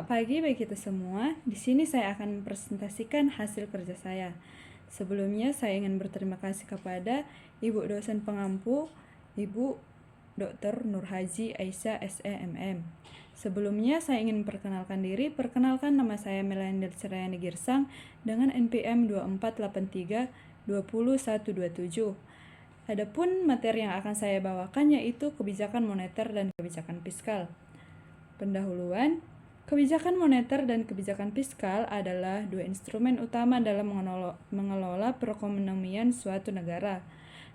Selamat pagi bagi kita semua. Di sini saya akan mempresentasikan hasil kerja saya. Sebelumnya saya ingin berterima kasih kepada Ibu dosen pengampu, Ibu Dr. Nurhaji Aisyah SEMM. Sebelumnya saya ingin memperkenalkan diri. Perkenalkan, nama saya Melanie Serayani Girsang dengan NPM 2483202127. Adapun materi yang akan saya bawakan yaitu kebijakan moneter dan kebijakan fiskal. Pendahuluan, kebijakan moneter dan kebijakan fiskal adalah dua instrumen utama dalam mengelola perekonomian suatu negara.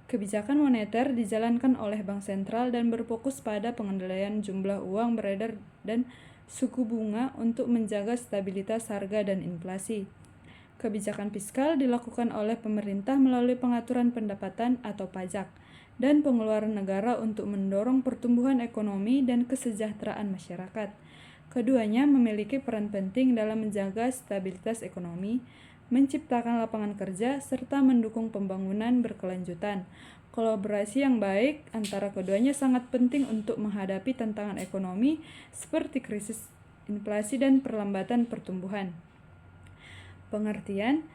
Kebijakan moneter dijalankan oleh Bank Sentral dan berfokus pada pengendalian jumlah uang beredar dan suku bunga untuk menjaga stabilitas harga dan inflasi. Kebijakan fiskal dilakukan oleh pemerintah melalui pengaturan pendapatan atau pajak dan pengeluaran negara untuk mendorong pertumbuhan ekonomi dan kesejahteraan masyarakat. Keduanya memiliki peran penting dalam menjaga stabilitas ekonomi, menciptakan lapangan kerja, serta mendukung pembangunan berkelanjutan. Kolaborasi yang baik antara keduanya sangat penting untuk menghadapi tantangan ekonomi seperti krisis inflasi dan perlambatan pertumbuhan. Pengertian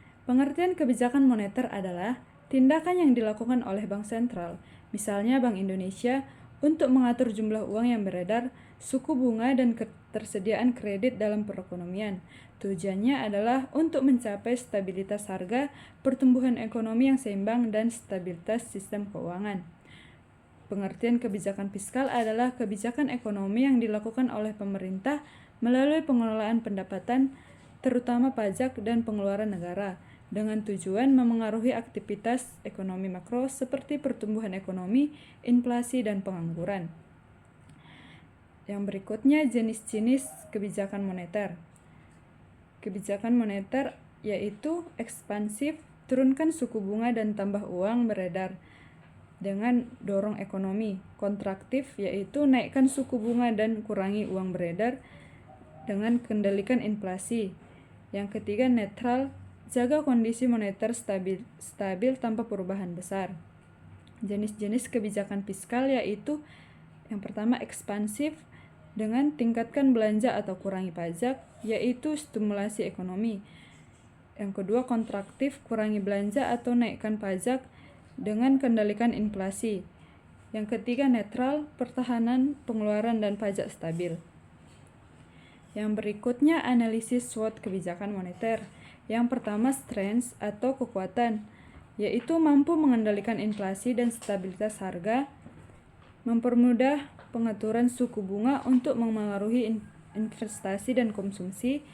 kebijakan moneter adalah tindakan yang dilakukan oleh Bank Sentral, misalnya Bank Indonesia, untuk mengatur jumlah uang yang beredar, suku bunga, dan ketersediaan kredit dalam perekonomian. Tujuannya adalah untuk mencapai stabilitas harga, pertumbuhan ekonomi yang seimbang, dan stabilitas sistem keuangan. Pengertian kebijakan fiskal adalah kebijakan ekonomi yang dilakukan oleh pemerintah melalui pengelolaan pendapatan, terutama pajak dan pengeluaran negara, dengan tujuan memengaruhi aktivitas ekonomi makro seperti pertumbuhan ekonomi, inflasi, dan pengangguran. Yang berikutnya, jenis-jenis kebijakan moneter. Kebijakan moneter yaitu ekspansif, turunkan suku bunga dan tambah uang beredar dengan dorong ekonomi. Kontraktif yaitu naikkan suku bunga dan kurangi uang beredar dengan kendalikan inflasi. Yang ketiga, netral, jaga kondisi moneter stabil tanpa perubahan besar. Jenis-jenis kebijakan fiskal yaitu yang pertama, ekspansif dengan tingkatkan belanja atau kurangi pajak, yaitu stimulasi ekonomi. Yang kedua, kontraktif, kurangi belanja atau naikkan pajak dengan kendalikan inflasi. Yang ketiga, netral, pertahanan pengeluaran dan pajak stabil. Yang berikutnya, analisis SWOT kebijakan moneter. Yang pertama, strengths atau kekuatan, yaitu mampu mengendalikan inflasi dan stabilitas harga, mempermudah pengaturan suku bunga untuk memengaruhi investasi dan konsumsi,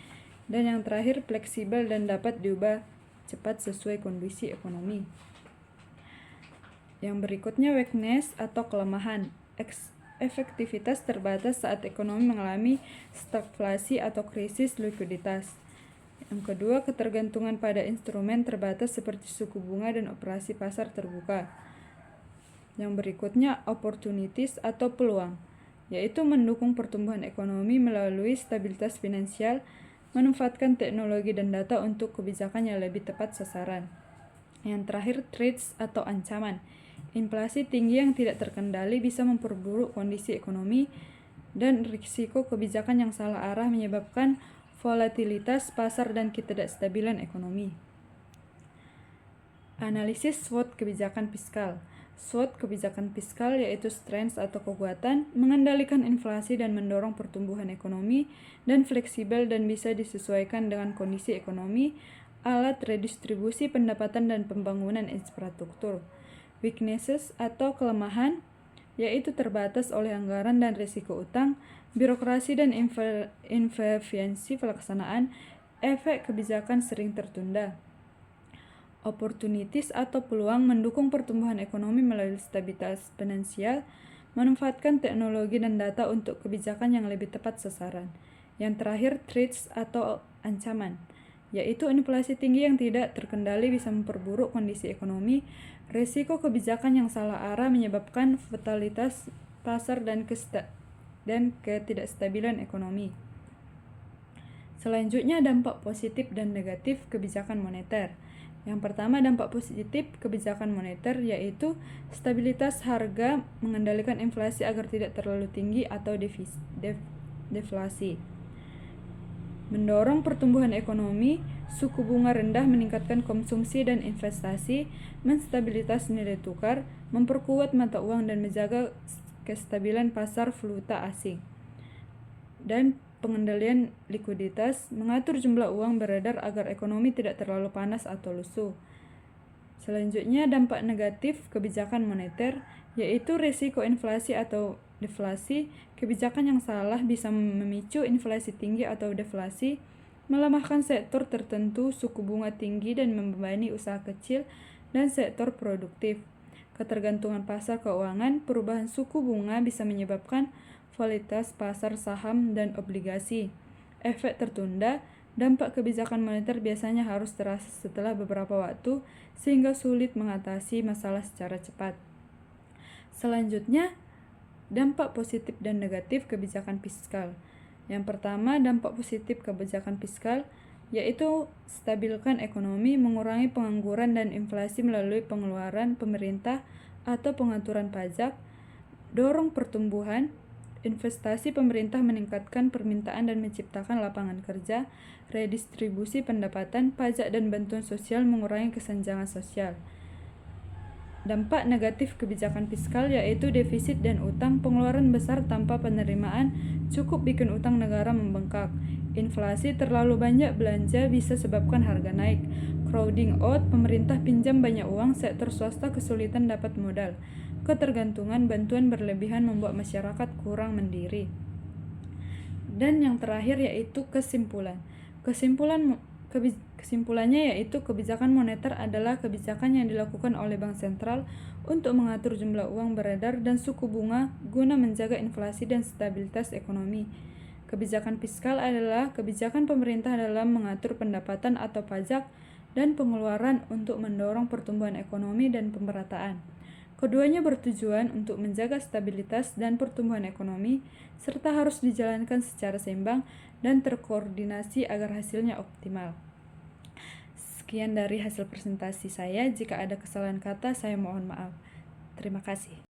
dan yang terakhir, fleksibel dan dapat diubah cepat sesuai kondisi ekonomi. Yang berikutnya, weakness atau kelemahan, efektivitas terbatas saat ekonomi mengalami stagflasi atau krisis likuiditas. Yang kedua, ketergantungan pada instrumen terbatas seperti suku bunga dan operasi pasar terbuka. Yang berikutnya, opportunities atau peluang, yaitu mendukung pertumbuhan ekonomi melalui stabilitas finansial, memanfaatkan teknologi dan data untuk kebijakan yang lebih tepat sasaran. Yang terakhir, threats atau ancaman. Inflasi tinggi yang tidak terkendali bisa memperburuk kondisi ekonomi, dan risiko kebijakan yang salah arah menyebabkan volatilitas pasar dan ketidakstabilan ekonomi. Analisis SWOT kebijakan fiskal. SWOT kebijakan fiskal yaitu strengths atau kekuatan, mengendalikan inflasi dan mendorong pertumbuhan ekonomi, dan fleksibel dan bisa disesuaikan dengan kondisi ekonomi, alat redistribusi pendapatan dan pembangunan infrastruktur. Weaknesses atau kelemahan yaitu terbatas oleh anggaran dan risiko utang, birokrasi dan inefisiensi pelaksanaan, efek kebijakan sering tertunda. Opportunities atau peluang, mendukung pertumbuhan ekonomi melalui stabilitas finansial, memanfaatkan teknologi dan data untuk kebijakan yang lebih tepat sasaran. Yang terakhir, threats atau ancaman, yaitu inflasi tinggi yang tidak terkendali bisa memperburuk kondisi ekonomi, risiko kebijakan yang salah arah menyebabkan volatilitas pasar dan ketidakstabilan ekonomi. Selanjutnya, dampak positif dan negatif kebijakan moneter. Yang pertama, dampak positif kebijakan moneter yaitu stabilitas harga, mengendalikan inflasi agar tidak terlalu tinggi atau deflasi. Mendorong pertumbuhan ekonomi, suku bunga rendah meningkatkan konsumsi dan investasi, menstabilitas nilai tukar, memperkuat mata uang dan menjaga kestabilan pasar valuta asing. Dan pengendalian likuiditas, mengatur jumlah uang beredar agar ekonomi tidak terlalu panas atau lusuh. Selanjutnya, dampak negatif kebijakan moneter, yaitu risiko inflasi atau deflasi. Kebijakan yang salah bisa memicu inflasi tinggi atau deflasi, melemahkan sektor tertentu, suku bunga tinggi, dan membebani usaha kecil dan sektor produktif. Ketergantungan pasar keuangan, perubahan suku bunga bisa menyebabkan volatilitas pasar saham dan obligasi. Efek tertunda, dampak kebijakan moneter biasanya harus terasa setelah beberapa waktu sehingga sulit mengatasi masalah secara cepat. Selanjutnya, dampak positif dan negatif kebijakan fiskal. Yang pertama, dampak positif kebijakan fiskal yaitu stabilkan ekonomi, mengurangi pengangguran dan inflasi melalui pengeluaran pemerintah atau pengaturan pajak, dorong pertumbuhan, investasi pemerintah meningkatkan permintaan dan menciptakan lapangan kerja, redistribusi pendapatan, pajak dan bantuan sosial mengurangi kesenjangan sosial. Dampak negatif kebijakan fiskal yaitu defisit dan utang, pengeluaran besar tanpa penerimaan cukup bikin utang negara membengkak. Inflasi, terlalu banyak belanja bisa sebabkan harga naik. Crowding out, pemerintah pinjam banyak uang, sektor swasta kesulitan dapat modal. Ketergantungan, bantuan berlebihan membuat masyarakat kurang mandiri. Dan yang terakhir yaitu kesimpulan. Kesimpulannya yaitu kebijakan moneter adalah kebijakan yang dilakukan oleh bank sentral untuk mengatur jumlah uang beredar dan suku bunga guna menjaga inflasi dan stabilitas ekonomi. Kebijakan fiskal adalah kebijakan pemerintah dalam mengatur pendapatan atau pajak dan pengeluaran untuk mendorong pertumbuhan ekonomi dan pemerataan. Keduanya bertujuan untuk menjaga stabilitas dan pertumbuhan ekonomi, serta harus dijalankan secara seimbang dan terkoordinasi agar hasilnya optimal. Sekian dari hasil presentasi saya. Jika ada kesalahan kata, saya mohon maaf. Terima kasih.